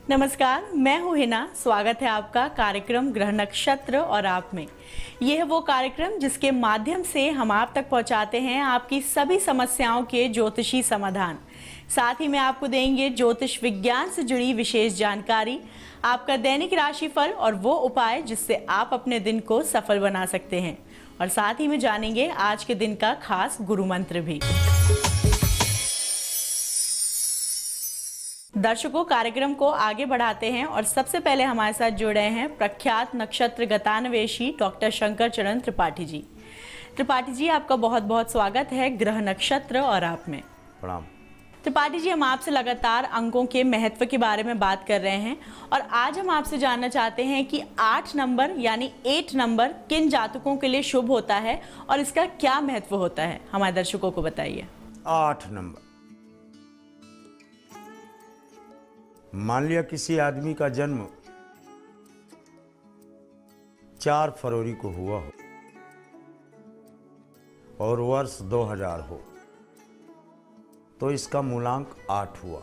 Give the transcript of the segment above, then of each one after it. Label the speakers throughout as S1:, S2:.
S1: नमस्कार, मैं हूँ हिना। स्वागत है आपका कार्यक्रम ग्रह नक्षत्र और आप में। यह है वो कार्यक्रम जिसके माध्यम से हम आप तक पहुँचाते हैं आपकी सभी समस्याओं के ज्योतिषी समाधान। साथ ही में आपको देंगे ज्योतिष विज्ञान से जुड़ी विशेष जानकारी, आपका दैनिक राशिफल और वो उपाय जिससे आप अपने दिन को सफल बना सकते हैं। और साथ ही में जानेंगे आज के दिन का खास गुरु मंत्र भी। दर्शकों, कार्यक्रम को आगे बढ़ाते हैं और सबसे पहले हमारे साथ जुड़े हैं प्रख्यात नक्षत्र गतान्वेषी डॉक्टर शंकर चरण त्रिपाठी जी। त्रिपाठी जी, आपका बहुत बहुत स्वागत है ग्रह नक्षत्र और आप में।
S2: प्रणाम।
S1: त्रिपाठी जी, हम आपसे लगातार अंकों के महत्व के बारे में बात कर रहे हैं और आज हम आपसे जानना चाहते हैं कि 8 नंबर यानी 8 नंबर किन जातकों के लिए शुभ होता है और इसका क्या महत्व होता है, हमारे दर्शकों को बताइए।
S2: 8 नंबर, मान लिया किसी आदमी का जन्म 4 फरवरी को हुआ हो और वर्ष 2000 हो, तो इसका मूलांक 8 हुआ।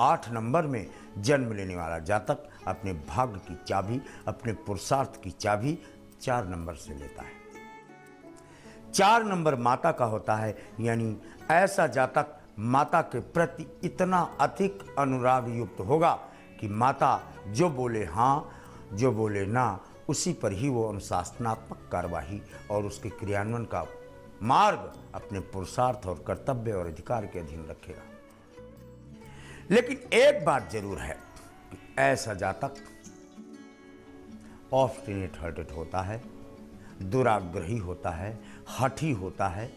S2: 8 नंबर में जन्म लेने वाला जातक अपने भाग्य की चाबी, अपने पुरुषार्थ की चाबी 4 नंबर से लेता है। 4 नंबर माता का होता है, यानी ऐसा जातक माता के प्रति इतना अधिक अनुराग युक्त होगा कि माता जो बोले हाँ, जो बोले ना, उसी पर ही वो अनुशासनात्मक कार्यवाही और उसके क्रियान्वयन का मार्ग अपने पुरुषार्थ और कर्तव्य और अधिकार के अधीन रखेगा। लेकिन एक बात जरूर है कि ऐसा जातक ऑब्स्टिनेट हार्टेड होता है, दुराग्रही होता है, हठी होता है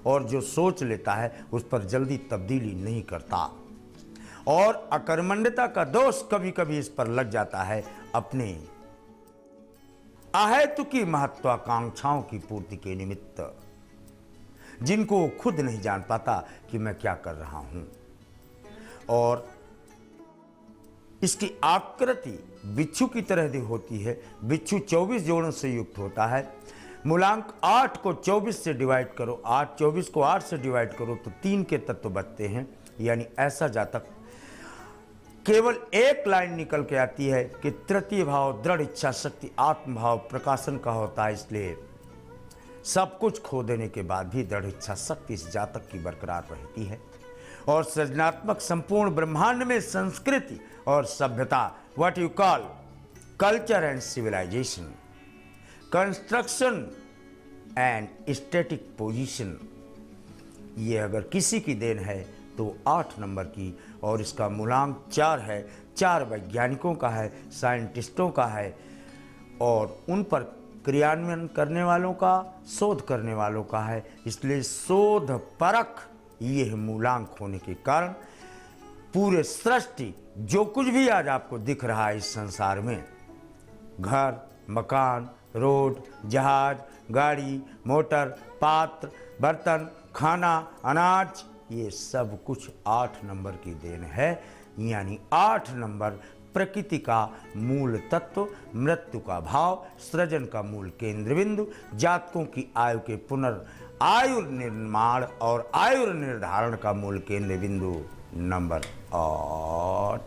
S2: और जो सोच लेता है उस पर जल्दी तब्दीली नहीं करता और अकर्मण्यता का दोष कभी कभी इस पर लग जाता है अपने अहेतुकी महत्वाकांक्षाओं की पूर्ति के निमित्त, जिनको वो खुद नहीं जान पाता कि मैं क्या कर रहा हूं। और इसकी आकृति बिच्छू की तरह होती है। बिच्छू 24 जोड़ों से युक्त होता है। मूलांक 8 को 24 से डिवाइड करो, 24 को 8 से डिवाइड करो तो 3 के तत्व बचते हैं। यानी ऐसा जातक केवल एक लाइन निकल के आती है कि तृतीय भाव दृढ़ इच्छा शक्ति आत्म भाव प्रकाशन का होता है, इसलिए सब कुछ खो देने के बाद भी दृढ़ इच्छा शक्ति इस जातक की बरकरार रहती है और सृजनात्मक संपूर्ण ब्रह्मांड में संस्कृति और सभ्यता, what you call culture and civilization, construction and static position, ये अगर किसी की देन है तो 8 नंबर की, और इसका मूलांक 4 है। 4 वैज्ञानिकों का है, साइंटिस्टों का है और उन पर क्रियान्वयन करने वालों का, शोध करने वालों का है। इसलिए शोध परख ये मूलांक होने के कारण पूरे सृष्टि जो कुछ भी आज आपको दिख रहा है इस संसार में, घर, मकान, रोड, जहाज, गाड़ी, मोटर, पात्र, बर्तन, खाना, अनाज, ये सब कुछ 8 नंबर की देन है। यानी 8 नंबर प्रकृति का मूल तत्व, मृत्यु का भाव, सृजन का मूल केंद्र बिंदु, जातकों की आयु के पुनर्आयु निर्माण और आयु निर्धारण का मूल केंद्र बिंदु नंबर 8।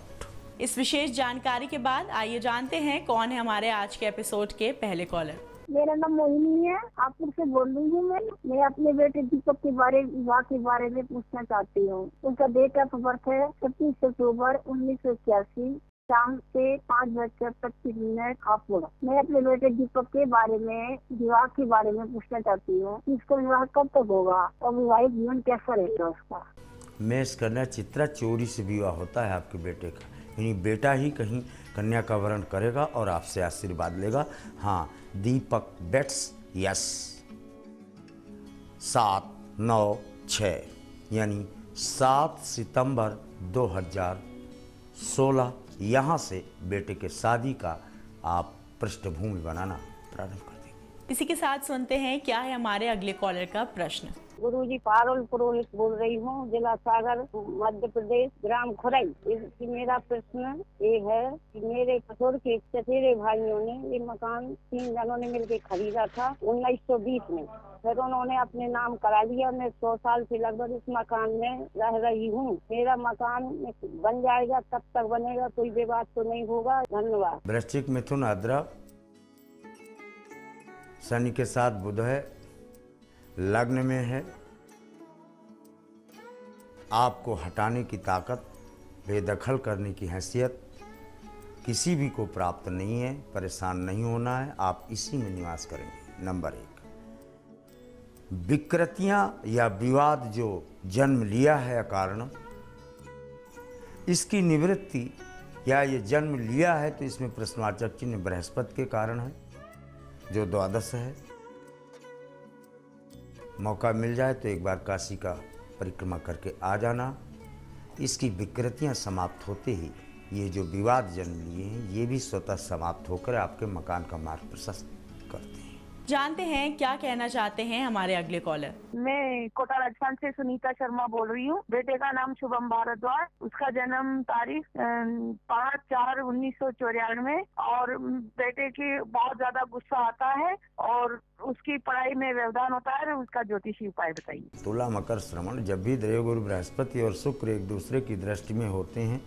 S1: इस विशेष जानकारी के बाद आइए जानते हैं कौन है हमारे आज के एपिसोड के पहले कॉलर।
S3: मेरा नाम मोहिनी है, आपसे से बोल रही हूँ। मैं अपने बेटे दीपक के विवाह के बारे में पूछना चाहती हूँ। उनका डेट ऑफ बर्थ है 25 अक्टूबर 1981, शाम के 5:25 आपको। मैं अपने बेटे दीपक के बारे में, विवाह के बारे में पूछना चाहती हूँ। इसका विवाह कब तक होगा और वैवाहिक जीवन कैसा रहेगा उसका।
S2: मेष कन्या चित्रा चोरी से विवाह होता है आपके बेटे का, यानी बेटा ही कहीं कन्या का वरण करेगा और आपसे आशीर्वाद लेगा। हाँ, दीपक बेट्स यस 7, 9, 6 यानी 7 सितंबर 2016 यहाँ से बेटे के शादी का आप पृष्ठभूमि बनाना प्रारंभ कर देंगे।
S1: इसी के साथ सुनते हैं क्या है हमारे अगले कॉलर का प्रश्न।
S3: गुरुजी पारुल पुरोहित बोल रही हूँ, जिला सागर, मध्य प्रदेश, ग्राम खुरई। मेरा प्रश्न ये है कि मेरे ससुर के चचेरे भाइयों ने ये मकान 3 जनों ने मिलकर खरीदा था 1920 में। फिर उन्होंने अपने नाम करा लिया। मैं 100 साल से लगभग इस मकान में रह रही हूँ। मेरा मकान बन जाएगा, कब तक बनेगा, कोई विवाद तो नहीं होगा? धन्यवाद।
S2: वृश्चिक मिथुन आद्रा, शनि के साथ बुध है, लग्न में है। आपको हटाने की ताकत, बेदखल करने की हैसियत किसी भी को प्राप्त नहीं है। परेशान नहीं होना है, आप इसी में निवास करेंगे। नंबर 1, विकृतियां या विवाद जो जन्म लिया है अकारण, इसकी निवृत्ति या ये जन्म लिया है तो इसमें प्रश्नवाचक चिन्ह बृहस्पति के कारण है जो द्वादश है। मौका मिल जाए तो एक बार काशी का परिक्रमा करके आ जाना। इसकी विकृतियां समाप्त होते ही ये जो विवाद जन्म लिए हैं ये भी स्वतः समाप्त होकर आपके मकान का मार्ग प्रशस्त करते हैं।
S1: जानते हैं क्या कहना चाहते हैं हमारे अगले कॉलर।
S4: मैं कोटा राजस्थान से सुनीता शर्मा बोल रही हूँ। बेटे का नाम शुभम भारद्वाज, उसका जन्म तारीख 5/4/1994 में, और बेटे की बहुत ज्यादा गुस्सा आता है और उसकी पढ़ाई में व्यवधान होता है। उसका ज्योतिषी उपाय बताइए।
S2: तुला, मकर, श्रवण, जब भी देवगुरु बृहस्पति और शुक्र एक दूसरे की दृष्टि में होते हैं,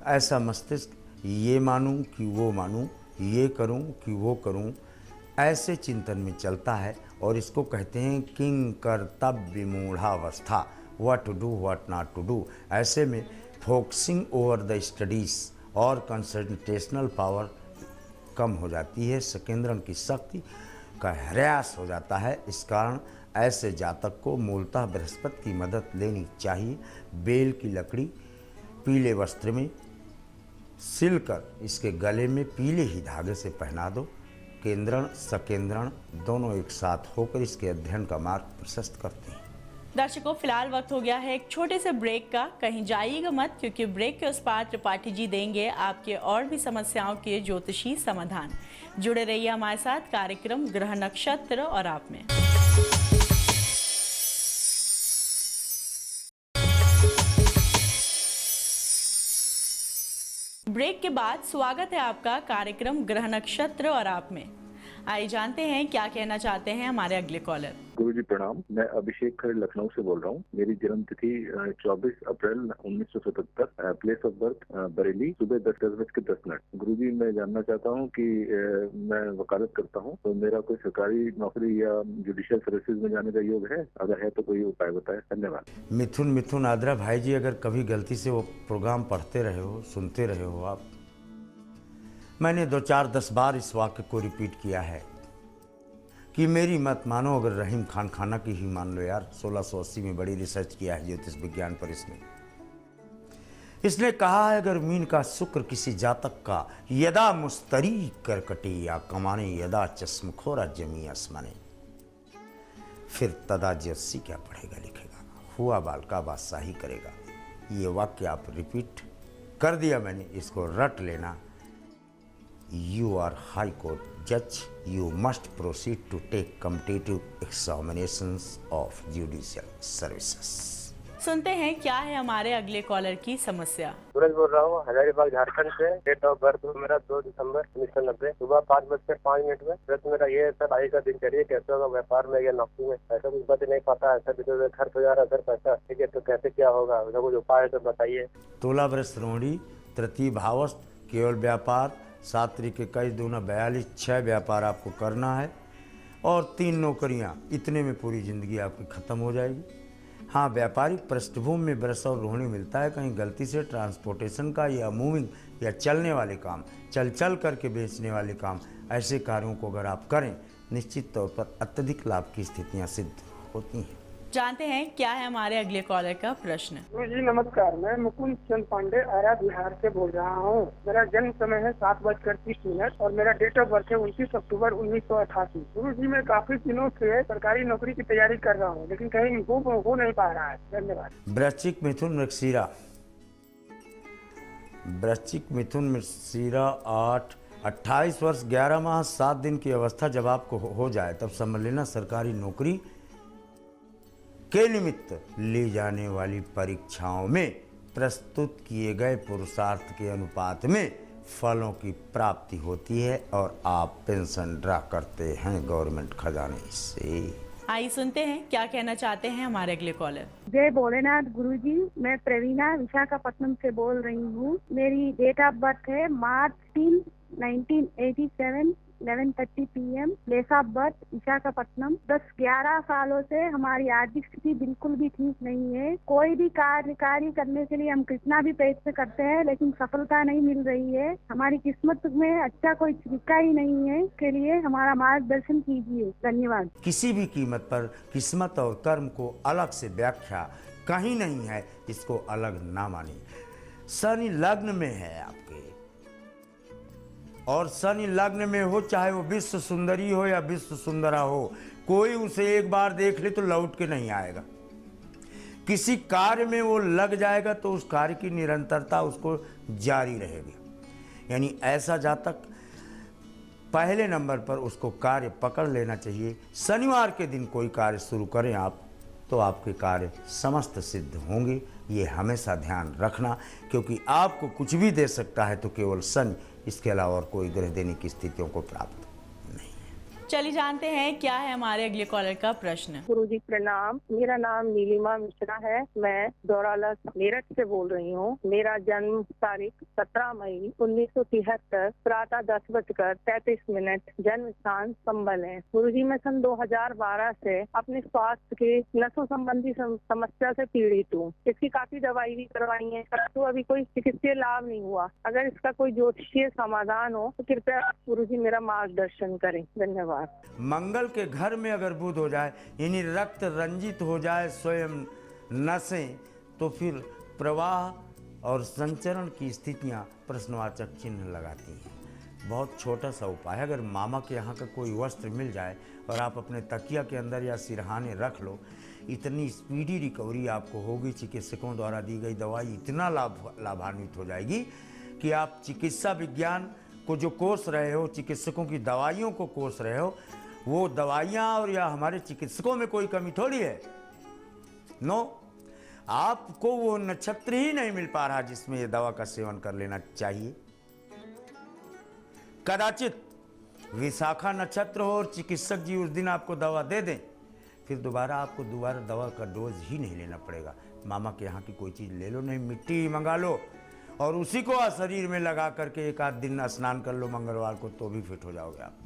S2: ऐसा मस्तिष्क ये मानूं कि वो मानूं, ये करूं कि वो करूं, ऐसे चिंतन में चलता है। और इसको कहते हैं किंग कर्तव्य विमूढ़ावस्था, what to do what not to do. ऐसे में फोकसिंग ओवर द स्टडीज और कंसंट्रेशनल पावर कम हो जाती है, संकेंद्रण की शक्ति का ह्रास हो जाता है। इस कारण ऐसे जातक को मूलतः बृहस्पति की मदद लेनी चाहिए। बेल की लकड़ी पीले वस्त्र में सिलकर इसके गले में पीले ही धागे से पहना दो। केंद्रण सकेंद्रण दोनों एक साथ होकर इसके अध्ययन का मार्ग प्रशस्त करते हैं।
S1: दर्शकों, फिलहाल वक्त हो गया है एक छोटे से ब्रेक का। कहीं जाइएगा मत, क्योंकि ब्रेक के उस पार त्रिपाठी जी देंगे आपके और भी समस्याओं के ज्योतिषी समाधान। जुड़े रहिए हमारे साथ कार्यक्रम ग्रह नक्षत्र और आप में। ब्रेक के बाद स्वागत है आपका कार्यक्रम ग्रह नक्षत्र और आप में। आइए जानते हैं क्या कहना चाहते हैं हमारे अगले कॉलर।
S5: गुरुजी प्रणाम, मैं अभिषेक खरे लखनऊ से बोल रहा हूँ। मेरी जन्म तिथि 24 अप्रैल 1977, प्लेस ऑफ बर्थ बरेली, सुबह 10:10 गुरुजी मैं जानना चाहता हूँ कि मैं वकालत करता हूँ, तो मेरा कोई सरकारी नौकरी या जुडिशियल सर्विसेज में जाने का योग है? अगर है तो कोई उपाय बताएं। धन्यवाद।
S2: मिथुन आद्रा भाई जी, अगर कभी गलती से वो प्रोग्राम पढ़ते रहे हो, सुनते रहे हो आप, मैंने 2, 4, 10 बार इस वाक्य को रिपीट किया है कि मेरी मत मानो, अगर रहीम खान खाना की ही मान लो यार। 1680 में बड़ी रिसर्च किया है ज्योतिष विज्ञान पर इसने कहा है, अगर मीन का शुक्र किसी जातक का यदा मुस्तरी करकटे या कमाने यदा चश्मखोरा जमी आसमाने, फिर तदा ज्योतिषी क्या पढ़ेगा लिखेगा, हुआ बाल का बादशाही करेगा। ये वाक्य आप रिपीट कर दिया मैंने, इसको रट लेना। You are High Court judge. You must proceed to take competitive examinations of judicial services.
S1: सुनते हैं क्या है हमारे अगले कॉलर की समस्या।
S6: सूरज बोल रहा हूँ, हजारीबाग झारखंड से। डेट ऑफ बर्थ मेरा 2 दिसंबर 1990, सुबह 5:05 में। प्रश्न मेरा ये है सर, आगे का दिनचर्या कैसे होगा? व्यापार में या नौकरी में ऐसा कुछ बच नहीं पाता, ऐसा भी खर्च हो जा रहा है सर पैसा, ठीक है, तो कैसे क्या होगा? ऐसा कुछ उपाय तो बताइए।
S2: तुला वृष रोहिणी, तृतीय भावस्थ, केवल व्यापार, 7 तरीके 21 दूना 42, 6 व्यापार आपको करना है और 3 नौकरियां। इतने में पूरी जिंदगी आपकी खत्म हो जाएगी। हाँ, व्यापारिक पृष्ठभूमि में वृष और रोहिणी मिलता है। कहीं गलती से ट्रांसपोर्टेशन का या मूविंग या चलने वाले काम, चल करके बेचने वाले काम, ऐसे कार्यों को अगर आप करें, निश्चित तौर पर अत्यधिक लाभ की स्थितियाँ सिद्ध होती हैं।
S1: जानते हैं क्या है हमारे अगले कॉलर का प्रश्न।
S4: जी नमस्कार, मैं मुकुंद चंद पांडे आरा बिहार से बोल रहा हूँ। मेरा जन्म समय है 7:30 और मेरा डेट ऑफ बर्थ है 29 अक्टूबर 1988। गुरु जी, मैं काफी दिनों से सरकारी नौकरी की तैयारी कर रहा हूँ, लेकिन कहीं हो नहीं पा रहा है। धन्यवाद।
S2: वृश्चिक मिथुन मृगशिरा, वृश्चिक मिथुन मृगशिरा 28 वर्ष 11 माह 7 दिन की अवस्था जब आपको हो जाए, तब समझ लेना सरकारी नौकरी के निमित्त ली जाने वाली परीक्षाओं में प्रस्तुत किए गए पुरुषार्थ के अनुपात में फलों की प्राप्ति होती है और आप पेंशन ड्रा करते हैं गवर्नमेंट खजाने से।
S1: आइए सुनते हैं क्या कहना चाहते हैं हमारे अगले कॉलर।
S3: जय भोलेनाथ गुरुजी, मैं प्रवीणा विशाखापट्टनम से बोल रही हूँ। मेरी डेट ऑफ बर्थ है मार्च 3, 1987, 11:30 PM, place of birth Visakhapatnam. 10-11 सालों से हमारी आर्थिक स्थिति बिल्कुल भी ठीक नहीं है। कोई भी कार्य करने के लिए हम कितना भी प्रयत्न करते हैं लेकिन सफलता नहीं मिल रही है। हमारी किस्मत में अच्छा कोई तरीका ही नहीं है। इसके लिए हमारा मार्गदर्शन कीजिए, धन्यवाद।
S2: किसी भी कीमत पर किस्मत और कर्म को अलग से व्याख्या कहीं नहीं है, इसको अलग ना मानिए। शनि लग्न में है आपके, और शनि लग्न में हो चाहे वो विश्व सुंदरी हो या विश्व सुंदरा हो, कोई उसे एक बार देख ले तो लौट के नहीं आएगा। किसी कार्य में वो लग जाएगा तो उस कार्य की निरंतरता उसको जारी रहेगी। यानी ऐसा जातक पहले नंबर पर उसको कार्य पकड़ लेना चाहिए। शनिवार के दिन कोई कार्य शुरू करें आप तो आपके कार्य समस्त सिद्ध होंगे, ये हमेशा ध्यान रखना, क्योंकि आपको कुछ भी दे सकता है तो केवल शनि, इसके अलावा और कोई ग्रह देने की स्थितियों को प्राप्त नहीं है।
S1: चलिए जानते हैं क्या है हमारे अगले कॉलर का प्रश्न।
S7: गुरुजी प्रणाम, मेरा नाम नीलिमा मिश्रा है। मैं दौराला मेरठ से बोल रही हूँ। मेरा जन्म तारीख 17 मई 1973, प्रातः 10:33, जन्म स्थान संबल है। गुरुजी मैं सन 2012 से अपने स्वास्थ्य के नसों संबंधी समस्या से पीड़ित हूँ। इसकी काफी दवाई भी करवाई है, परंतु अभी कोई चिकित्सीय लाभ नहीं हुआ। अगर इसका कोई ज्योतिषीय समाधान हो तो कृपया गुरुजी मेरा मार्गदर्शन करें, धन्यवाद।
S2: मंगल के घर में अगर बुध हो जाए, यानी रक्त रंजित हो जाए स्वयं नसें, तो फिर प्रवाह और संचरण की स्थितियां प्रश्नवाचक चिन्ह लगाती हैं। बहुत छोटा सा उपाय है, अगर मामा के यहाँ का कोई वस्त्र मिल जाए और आप अपने तकिया के अंदर या सिरहाने रख लो, इतनी स्पीडी रिकवरी आपको होगी। चिकित्सकों द्वारा दी गई दवाई इतना लाभान्वित हो जाएगी कि आप चिकित्सा विज्ञान को जो कोर्स रहे हो, चिकित्सकों की दवाइयों को कोर्स रहे हो, वो दवाइयाँ और या हमारे चिकित्सकों में कोई कमी थोड़ी है। नो, आपको वो नक्षत्र ही नहीं मिल पा रहा जिसमें ये दवा का सेवन कर लेना चाहिए। कदाचित विशाखा नक्षत्र हो और चिकित्सक जी उस दिन आपको दवा दे दें, फिर आपको दोबारा दवा का डोज ही नहीं लेना पड़ेगा। मामा के यहाँ की कोई चीज़ ले लो, नहीं मिट्टी मंगा लो और उसी को शरीर में लगा करके एक आध दिन स्नान कर लो मंगलवार को, तो भी फिट हो जाओगे आप।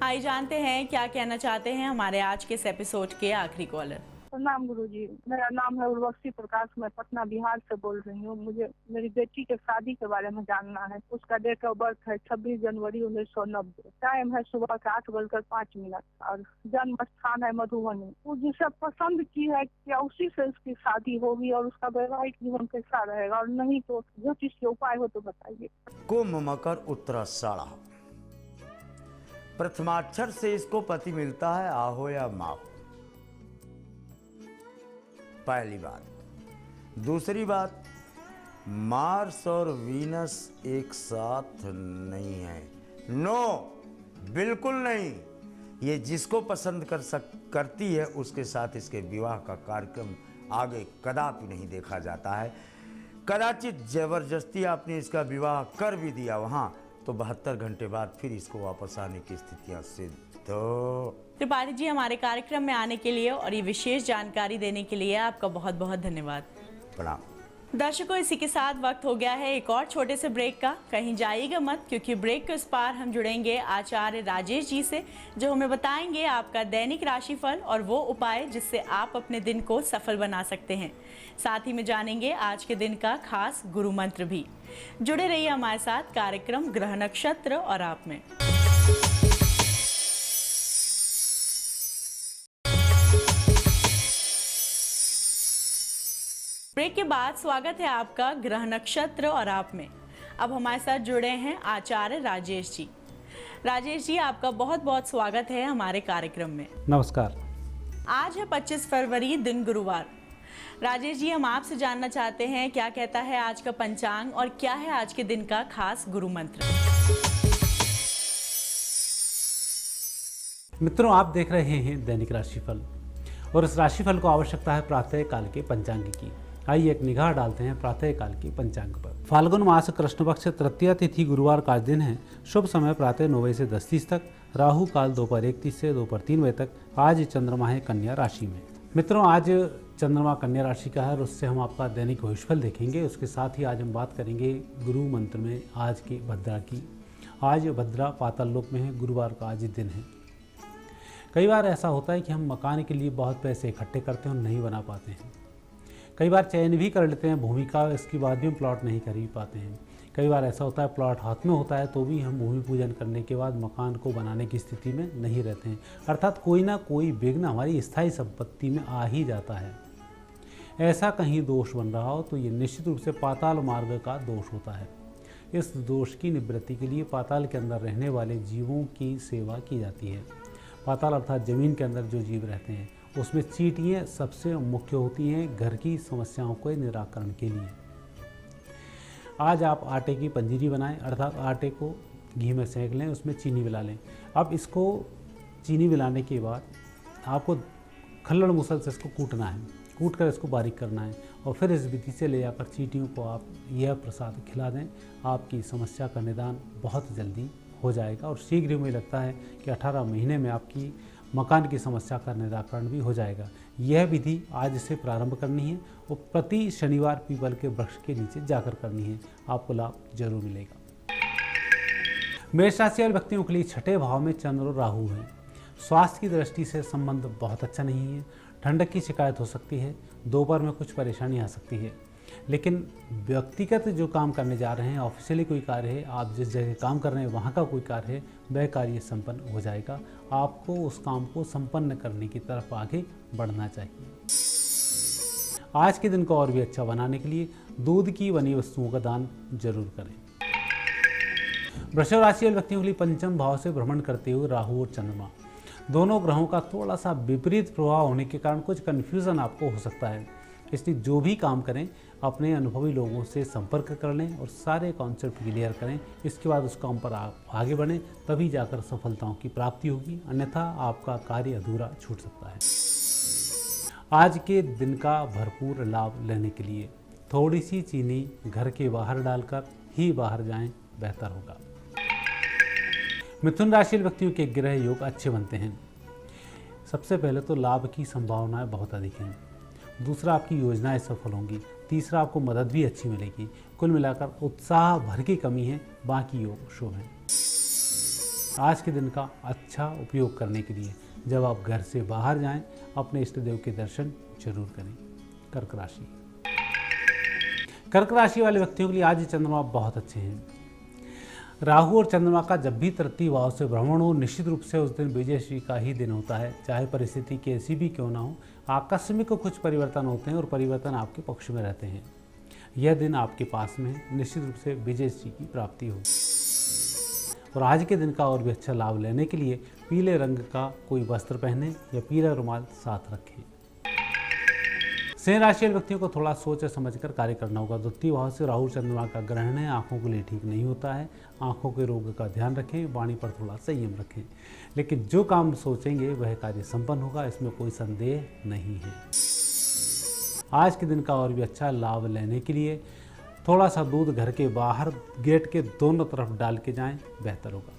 S1: आइए जानते हैं क्या कहना चाहते हैं हमारे आज के इस एपिसोड के आखिरी कॉलर।
S7: प्रणाम गुरुजी, मेरा नाम है उर्वशी प्रकाश, मैं पटना बिहार से बोल रही हूँ। मुझे मेरी बेटी के शादी के बारे में जानना है। उसका डेट ऑफ बर्थ है 26 जनवरी 1990, टाइम है सुबह के 8:05 और जन्म स्थान है मधुबनी। वो जिसे पसंद की है क्या उसी से उसकी शादी होगी और उसका वैवाहिक जीवन कैसा रहेगा, और नहीं तो ज्योतिष के उपाय हो तो बताइए।
S2: कुंभ मकर उत्तराषाढ़, प्रथमाक्षर से इसको पति मिलता है आहो या माप, पहली बात। दूसरी बात, मार्स और वीनस एक साथ नहीं है। नो, बिल्कुल नहीं। ये जिसको पसंद करती है उसके साथ इसके विवाह का कार्यक्रम आगे कदापि नहीं देखा जाता है। कदाचित जबरदस्ती आपने इसका विवाह कर भी दिया वहाँ, तो 72 घंटे बाद फिर इसको वापस आने की स्थितियाँ सिद्ध।
S1: त्रिपाठी जी, हमारे कार्यक्रम में आने के लिए और ये विशेष जानकारी देने के लिए आपका बहुत बहुत धन्यवाद।
S2: प्रणाम।
S1: दर्शकों, इसी के साथ वक्त हो गया है एक और छोटे से ब्रेक का। कहीं जाइएगा मत, क्योंकि ब्रेक के उस पार हम जुड़ेंगे आचार्य राजेश जी से, जो हमें बताएंगे आपका दैनिक राशिफल और वो उपाय जिससे आप अपने दिन को सफल बना सकते हैं। साथ ही में जानेंगे आज के दिन का खास गुरु मंत्र भी। जुड़े रहिए हमारे साथ कार्यक्रम ग्रह नक्षत्र और आप में। ब्रेक के बाद स्वागत है आपका ग्रह नक्षत्र और आप में। अब हमारे साथ जुड़े हैं आचार्य राजेश जी। राजेश जी, आपका बहुत बहुत स्वागत है हमारे कार्यक्रम में।
S8: नमस्कार।
S1: आज है 25 फरवरी, दिन गुरुवार। राजेश जी, हम आपसे जानना चाहते हैं क्या कहता है आज का पंचांग और क्या है आज के दिन का खास गुरु मंत्र।
S8: मित्रों, आप देख रहे हैं दैनिक राशिफल और इस राशिफल को आवश्यकता है प्रातः काल के पंचांग की। आइए एक निगाह डालते हैं प्रातः काल के पंचांग पर। फाल्गुन मास कृष्ण पक्ष तृतीया तिथि गुरुवार का दिन है। शुभ समय प्रातः 9 बजे से 10:30 तक, राहु काल दोपहर 1:30 से दोपहर 3 बजे तक। आज चंद्रमा है कन्या राशि में। मित्रों, आज चंद्रमा कन्या राशि का है और उससे हम आपका दैनिक भविष्यफल देखेंगे। उसके साथ ही आज हम बात करेंगे गुरु मंत्र में आज की भद्रा की। आज भद्रा पाताल लोक में है, गुरुवार का आज दिन है। कई बार ऐसा होता है कि हम मकान के लिए बहुत पैसे इकट्ठे करते हैं और नहीं बना पाते हैं। कई बार चयन भी कर लेते हैं भूमि का, इसके बाद भी हम प्लॉट नहीं खरीद पाते हैं। कई बार ऐसा होता है प्लॉट हाथ में होता है तो भी हम भूमि पूजन करने के बाद मकान को बनाने की स्थिति में नहीं रहते हैं। अर्थात कोई ना कोई विघ्न हमारी स्थायी संपत्ति में आ ही जाता है। ऐसा कहीं दोष बन रहा हो तो ये निश्चित रूप से पाताल मार्ग का दोष होता है। इस दोष की निवृत्ति के लिए पाताल के अंदर रहने वाले जीवों की सेवा की जाती है। पाताल अर्थात जमीन के अंदर जो जीव रहते हैं उसमें चींटियाँ सबसे मुख्य होती हैं घर की समस्याओं के निराकरण के लिए। आज आप आटे की पंजीरी बनाएं, अर्थात आटे को घी में सेंक लें, उसमें चीनी मिला लें। अब इसको चीनी मिलाने के बाद आपको खल्लड़ मुसल से इसको कूटना है, कूट कर इसको बारीक करना है और फिर इस विधि से ले जाकर चींटियों को आप यह प्रसाद खिला दें। आपकी समस्या का निदान बहुत जल्दी हो जाएगा और शीघ्र ही मुझे लगता है कि 18 महीने में आपकी मकान की समस्या का निराकरण भी हो जाएगा। यह विधि आज से प्रारंभ करनी है और प्रति शनिवार पीपल के वृक्ष के नीचे जाकर करनी है। आपको लाभ जरूर मिलेगा। मेष राशि वाले व्यक्तियों के लिए छठे भाव में चंद्र और राहु है। स्वास्थ्य की दृष्टि से संबंध बहुत अच्छा नहीं है। ठंडक की शिकायत हो सकती है, दोपहर में कुछ परेशानी आ सकती है। लेकिन व्यक्तिगत जो काम करने जा रहे हैं, ऑफिशियली कोई कार्य है, आप जिस जगह काम कर रहे हैं वहाँ का कोई कार्य है, वह कार्य संपन्न हो जाएगा। आपको उस काम को संपन्न करने की तरफ आगे बढ़ना चाहिए। आज के दिन को और भी अच्छा बनाने के लिए दूध की बनी वस्तुओं का दान जरूर करें। वृषभ राशि वाले व्यक्तियों के लिए पंचम भाव से भ्रमण करते हुए राहु और चंद्रमा दोनों ग्रहों का थोड़ा सा विपरीत प्रभाव होने के कारण कुछ कन्फ्यूजन आपको हो सकता है। इसलिए जो भी काम करें अपने अनुभवी लोगों से संपर्क कर लें और सारे कॉन्सेप्ट क्लियर करें। इसके बाद उस काम पर आप आगे बढ़ें, तभी जाकर सफलताओं की प्राप्ति होगी, अन्यथा आपका कार्य अधूरा छूट सकता है। आज के दिन का भरपूर लाभ लेने के लिए थोड़ी सी चीनी घर के बाहर डालकर ही बाहर जाएं, बेहतर होगा। मिथुन राशि व्यक्तियों के ग्रह योग अच्छे बनते हैं। सबसे पहले तो लाभ की संभावनाएं बहुत अधिक हैं। दूसरा, आपकी योजनाएं सफल होंगी। तीसरा, आपको मदद भी अच्छी मिलेगी। कुल मिलाकर उत्साह भर की कमी है, बाकी योग शुभ है। आज के दिन का अच्छा उपयोग करने के लिए जब आप घर से बाहर जाएं, अपने इष्ट देव के दर्शन जरूर करें। कर्क राशि। कर्क राशि वाले व्यक्तियों के लिए आज चंद्रमा बहुत अच्छे हैं। राहु और चंद्रमा का जब भी तृतीय भाव से भ्रमण हो, निश्चित रूप से उस दिन विजयश्री का ही दिन होता है। चाहे परिस्थिति कैसी भी क्यों ना हो, आकस्मिक कुछ परिवर्तन होते हैं और परिवर्तन आपके पक्ष में रहते हैं। यह दिन आपके पास में है, निश्चित रूप से विजयश्री की प्राप्ति हो। और आज के दिन का और भी अच्छा लाभ लेने के लिए पीले रंग का कोई वस्त्र पहने या पीला रुमाल साथ रखें। सिंह राशि व्यक्तियों को थोड़ा सोच समझकर कार्य करना होगा। द्वितीय भाव से राहु चंद्रमा का ग्रहण है, आंखों के लिए ठीक नहीं होता है। आंखों के रोग का ध्यान रखें, वाणी पर थोड़ा संयम रखें। लेकिन जो काम सोचेंगे वह कार्य संपन्न होगा, इसमें कोई संदेह नहीं है। आज के दिन का और भी अच्छा लाभ लेने के लिए थोड़ा सा दूध घर के बाहर गेट के दोनों तरफ डाल के जाएं, बेहतर होगा।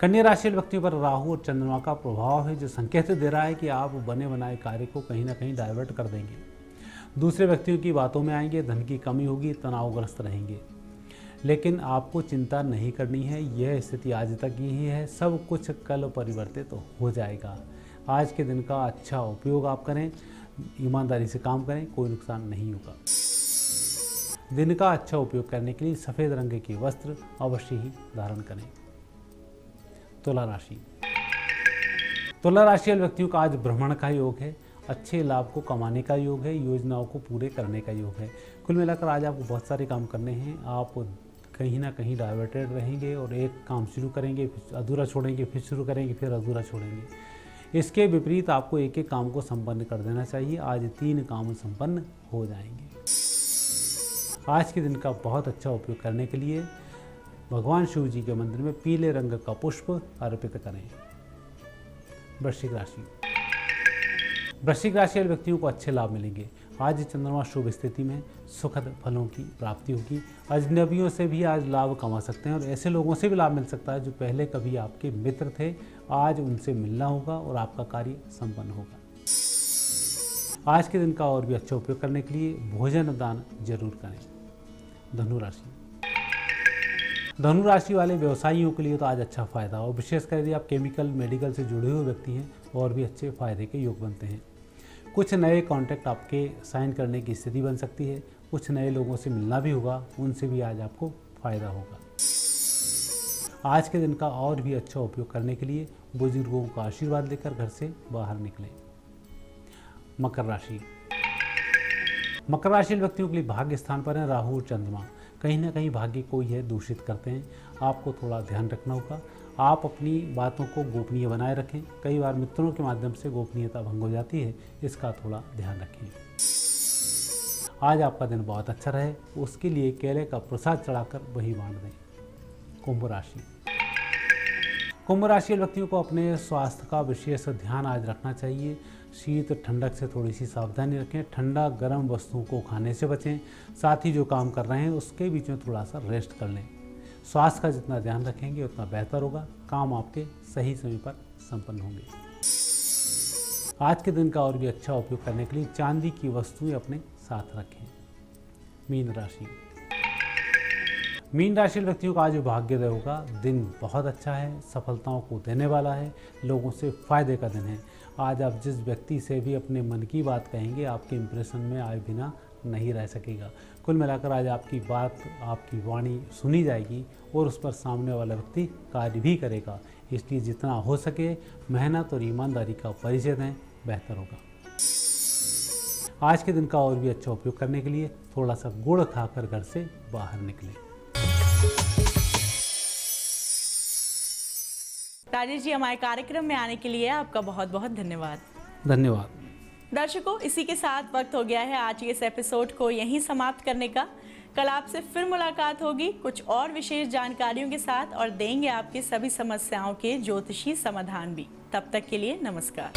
S8: कन्या राशि व्यक्तियों पर राहु और चंद्रमा का प्रभाव है, जो संकेत दे रहा है कि आप बने बनाए कार्य को कहीं ना कहीं डाइवर्ट कर देंगे। दूसरे व्यक्तियों की बातों में आएंगे, धन की कमी होगी, तनावग्रस्त रहेंगे। लेकिन आपको चिंता नहीं करनी है, यह स्थिति आज तक यही है। सब कुछ कल परिवर्तित हो जाएगा। आज के दिन का अच्छा उपयोग आप करें, ईमानदारी से काम करें, कोई नुकसान नहीं होगा। दिन का अच्छा उपयोग करने के लिए सफ़ेद रंग के वस्त्र अवश्य ही धारण करें। तुला राशि। तुला राशि वाले व्यक्तियों का आज भ्रमण का योग है, अच्छे लाभ को कमाने का योग है, योजनाओं को पूरे करने का योग है। कुल मिलाकर आज आपको बहुत सारे काम करने हैं। आप कहीं ना कहीं डाइवर्टेड रहेंगे और एक काम शुरू करेंगे, फिर अधूरा छोड़ेंगे, फिर शुरू करेंगे, फिर अधूरा छोड़ेंगे। इसके विपरीत आपको एक एक काम को संपन्न कर देना चाहिए। आज 3 काम संपन्न हो जाएंगे। आज के दिन का बहुत अच्छा उपयोग करने के लिए भगवान शिव जी के मंदिर में पीले रंग का पुष्प अर्पित करें। वृश्चिक राशि। वृश्चिक राशि वाले व्यक्तियों को अच्छे लाभ मिलेंगे। आज चंद्रमा शुभ स्थिति में सुखद फलों की प्राप्ति होगी। अजनबियों से भी आज लाभ कमा सकते हैं और ऐसे लोगों से भी लाभ मिल सकता है जो पहले कभी आपके मित्र थे। आज उनसे मिलना होगा और आपका कार्य संपन्न होगा। आज के दिन का और भी अच्छा उपयोग करने के लिए भोजन दान जरूर करें। धनु राशि वाले व्यवसायियों के लिए तो आज अच्छा फायदा और विशेषकर यदि आप केमिकल मेडिकल से जुड़े हुए व्यक्ति हैं और भी अच्छे फायदे के योग बनते हैं। कुछ नए कॉन्ट्रैक्ट आपके साइन करने की स्थिति बन सकती है। कुछ नए लोगों से मिलना भी होगा, उनसे भी आज आपको फायदा होगा। आज के दिन का और भी अच्छा उपयोग करने के लिए बुजुर्गों का आशीर्वाद लेकर घर से बाहर निकलें। मकर राशि व्यक्तियों के लिए भाग्य स्थान पर है राहु और चंद्रमा। कहीं ना कहीं भाग्य को यह दूषित करते हैं। आपको थोड़ा ध्यान रखना होगा। आप अपनी बातों को गोपनीय बनाए रखें। कई बार मित्रों के माध्यम से गोपनीयता भंग हो जाती है, इसका थोड़ा ध्यान रखें। आज आपका दिन बहुत अच्छा रहे, उसके लिए केले का प्रसाद चढ़ाकर वही बांट दें। कुंभ राशि व्यक्तियों को अपने स्वास्थ्य का विशेष ध्यान आज रखना चाहिए। शीत ठंडक से थोड़ी सी सावधानी रखें। ठंडा गर्म वस्तुओं को खाने से बचें। साथ ही जो काम कर रहे हैं उसके बीच में थोड़ा सा रेस्ट कर लें। स्वास्थ्य का जितना ध्यान रखेंगे उतना बेहतर होगा। काम आपके सही समय पर संपन्न होंगे। आज के दिन का और भी अच्छा उपयोग करने के लिए चांदी की वस्तुएं अपने साथ रखें। मीन राशि व्यक्तियों का आज भाग्योदय होगा। दिन बहुत अच्छा है, सफलताओं को देने वाला है, लोगों से फायदे का दिन है। आज आप जिस व्यक्ति से भी अपने मन की बात कहेंगे आपके इंप्रेशन में आए बिना नहीं रह सकेगा। कुल मिलाकर आज आपकी बात, आपकी वाणी सुनी जाएगी और उस पर सामने वाला व्यक्ति कार्य भी करेगा। इसलिए जितना हो सके मेहनत और ईमानदारी का परिचय दें, बेहतर होगा। आज के दिन का और भी अच्छा उपयोग करने के लिए थोड़ा सा गुड़ खाकर घर से बाहर निकलें।
S1: राजेश जी, हमारे कार्यक्रम में आने के लिए आपका बहुत बहुत धन्यवाद। दर्शकों, इसी के साथ वक्त हो गया है आज के इस एपिसोड को यहीं समाप्त करने का। कल आपसे फिर मुलाकात होगी कुछ और विशेष जानकारियों के साथ और देंगे आपकी सभी समस्याओं के ज्योतिषी समाधान भी। तब तक के लिए नमस्कार।